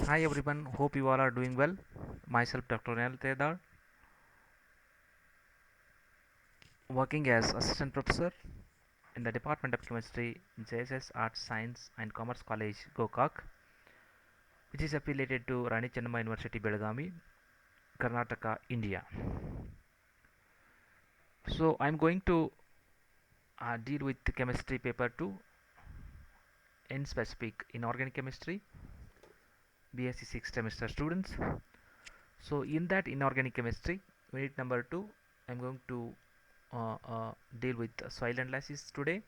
Hi everyone, hope you all are doing well. Myself Dr. Nel Tedar, working as Assistant Professor in the Department of Chemistry, JSS Arts, Science and Commerce College, Gokak, which is affiliated to Rani Chennamma University, Belgavi, Karnataka, India. So I'm going to deal with the chemistry paper 2 in specific inorganic chemistry, BSc 6th semester students. So in that inorganic chemistry, unit number 2, I'm going to deal with soil analysis today.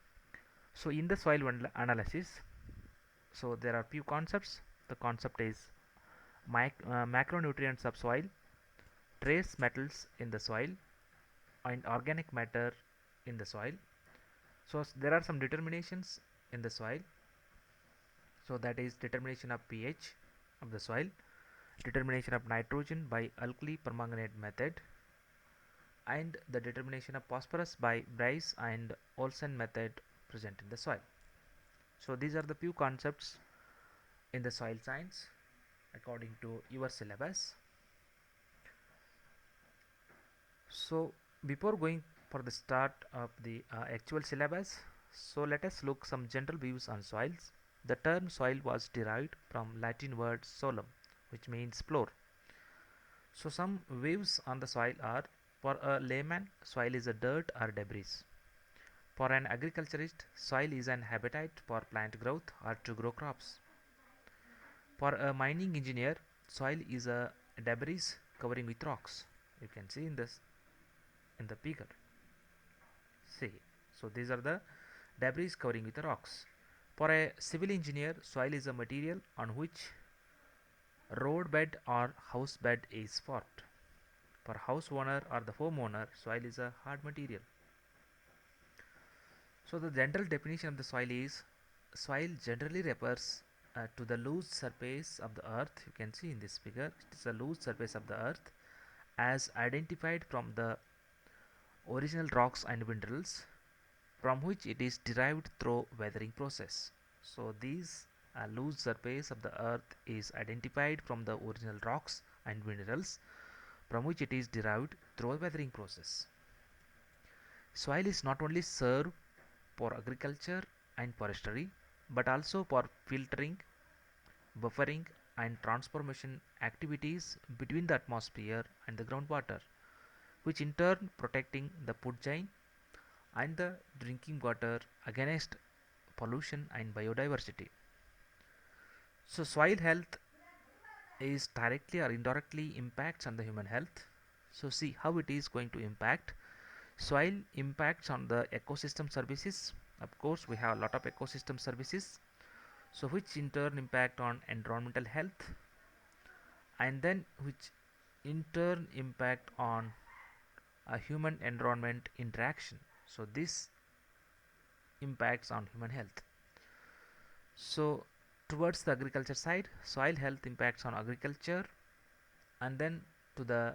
So in the soil analysis, so there are few concepts. The concept is macronutrients of soil, trace metals in the soil, and organic matter in the soil. So there are some determinations in the soil. So that is determination of pH of the soil, determination of nitrogen by alkali permanganate method, and the determination of phosphorus by Bryce and Olsen method present in the soil. So these are the few concepts in the soil science according to your syllabus. So before going for the start of the actual syllabus, so let us look some general views on soils. The term soil was derived from Latin word solum, which means floor. So some views on the soil are: for a layman, soil is a dirt or debris. For an agriculturist, soil is an habitat for plant growth or to grow crops. For a mining engineer, soil is a debris covering with rocks. You can see in the figure. See, so these are the debris covering with the rocks. For a civil engineer, soil is a material on which roadbed or house bed is formed. For house owner or the homeowner, soil is a hard material. So the general definition of the soil is: soil generally refers to the loose surface of the earth. You can see in this figure, it is a loose surface of the earth as identified from the original rocks and minerals from which it is derived through weathering process. So these loose surface of the earth is identified from the original rocks and minerals from which it is derived through a weathering process. Soil is not only served for agriculture and forestry but also for filtering, buffering and transformation activities between the atmosphere and the groundwater, which in turn protecting the food chain and the drinking water against pollution and biodiversity. So soil health is directly or indirectly impacts on the human health. So see how it is going to impact. Soil impacts on the ecosystem services. Of course we have a lot of ecosystem services, so which in turn impact on environmental health, and then which in turn impact on a human environment interaction. So this impacts on human health. So towards the agriculture side, soil health impacts on agriculture, and then to the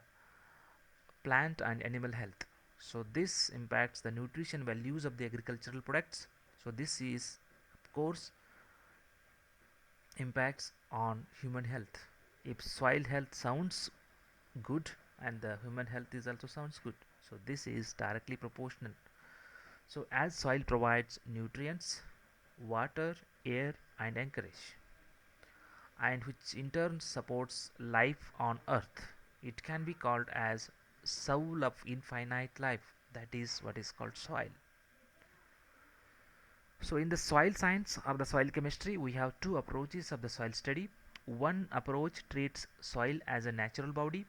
plant and animal health. So this impacts the nutrition values of the agricultural products. So this is of course impacts on human health. If soil health sounds good and the human health is also sounds good, so this is directly proportional. So as soil provides nutrients, water, air and anchorage, and which in turn supports life on earth, it can be called as soul of infinite life. That is what is called soil. So in the soil science or the soil chemistry, we have two approaches of the soil study. One approach treats soil as a natural body,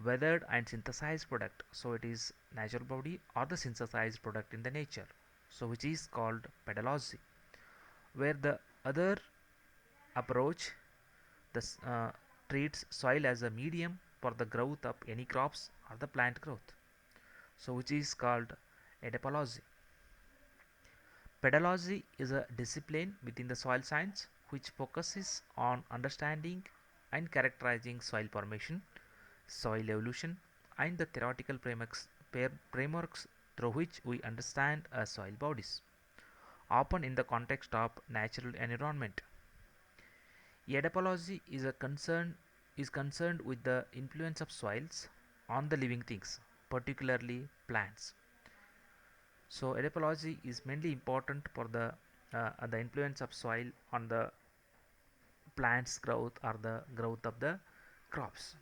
weathered and synthesized product. So it is natural body or the synthesized product in the nature, so which is called pedology. Where the other approach this treats soil as a medium for the growth of any crops or the plant growth, so which is called edapology. Pedology is a discipline within the soil science which focuses on understanding and characterizing soil formation, soil evolution, and the theoretical frameworks through which we understand soil bodies, often in the context of natural environment. Edapology is concerned with the influence of soils on the living things, particularly plants. So edapology is mainly important for the influence of soil on the plants growth or the growth of the crops.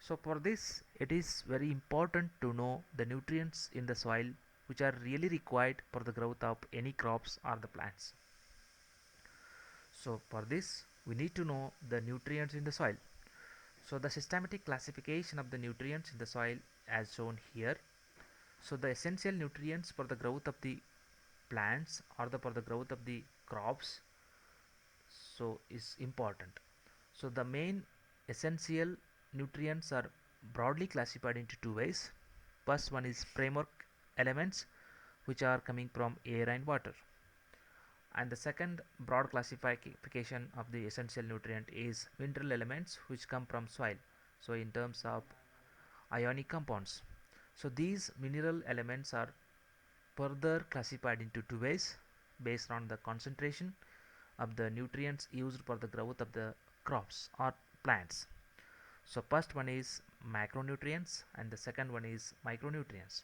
So for this it is very important to know the nutrients in the soil which are really required for the growth of any crops or the plants. So for this we need to know the nutrients in the soil. So the systematic classification of the nutrients in the soil as shown here. So the essential nutrients for the growth of the plants or for the growth of the crops so is important. So the main essential nutrients are broadly classified into two ways. First one is framework elements which are coming from air and water, and the second broad classification of the essential nutrient is mineral elements which come from soil, so in terms of ionic compounds. So these mineral elements are further classified into two ways based on the concentration of the nutrients used for the growth of the crops or plants. So first one is macronutrients and the second one is micronutrients.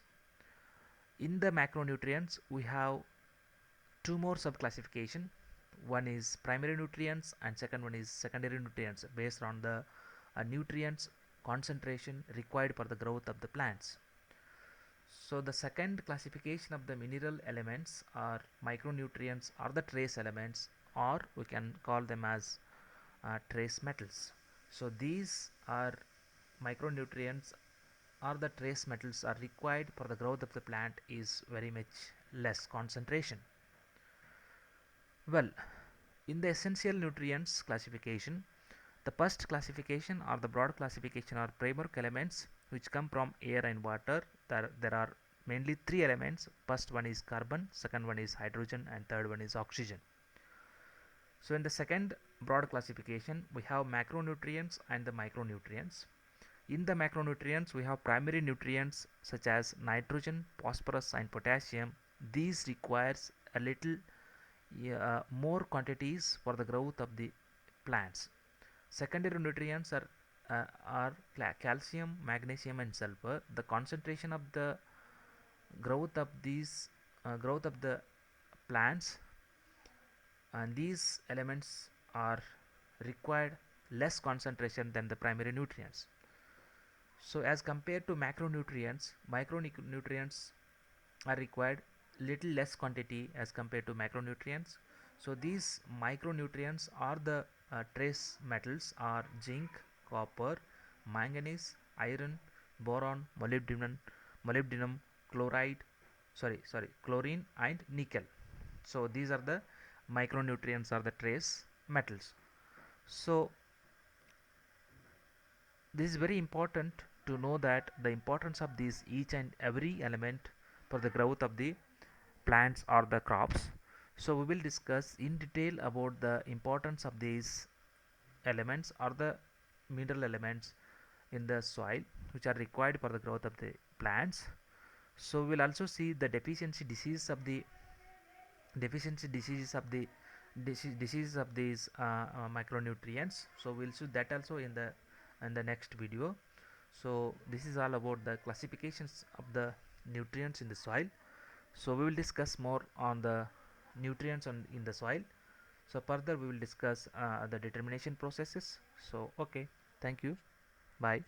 In the macronutrients we have two more subclassification. One is primary nutrients and second one is secondary nutrients based on the nutrients concentration required for the growth of the plants. So the second classification of the mineral elements are micronutrients or the trace elements, or we can call them as trace metals. So these are micronutrients or the trace metals are required for the growth of the plant is very much less concentration. Well, in the essential nutrients classification, the first classification or the broad classification are framework elements which come from air and water. There are mainly three elements. First one is carbon, second one is hydrogen, and third one is oxygen. So in the second broad classification we have macronutrients and the micronutrients. In the macronutrients we have primary nutrients such as nitrogen, phosphorus and potassium. These requires a little more quantities for the growth of the plants. Secondary nutrients are calcium, magnesium and sulfur. The concentration of the growth of the plants and these elements are required less concentration than the primary nutrients. So as compared to macronutrients, micronutrients are required little less quantity as compared to macronutrients. So these micronutrients are the trace metals are zinc, copper, manganese, iron, boron, molybdenum, chloride, chlorine and nickel. So these are the micronutrients are the trace metals. So this is very important to know that the importance of these each and every element for the growth of the plants or the crops. So we will discuss in detail about the importance of these elements or the mineral elements in the soil which are required for the growth of the plants. So we will also see the deficiency diseases of the diseases of these micronutrients. So we'll see that also in the next video. So this is all about the classifications of the nutrients in the soil. So we will discuss more on the nutrients in the soil. So further we will discuss the determination processes. So okay, thank you, bye.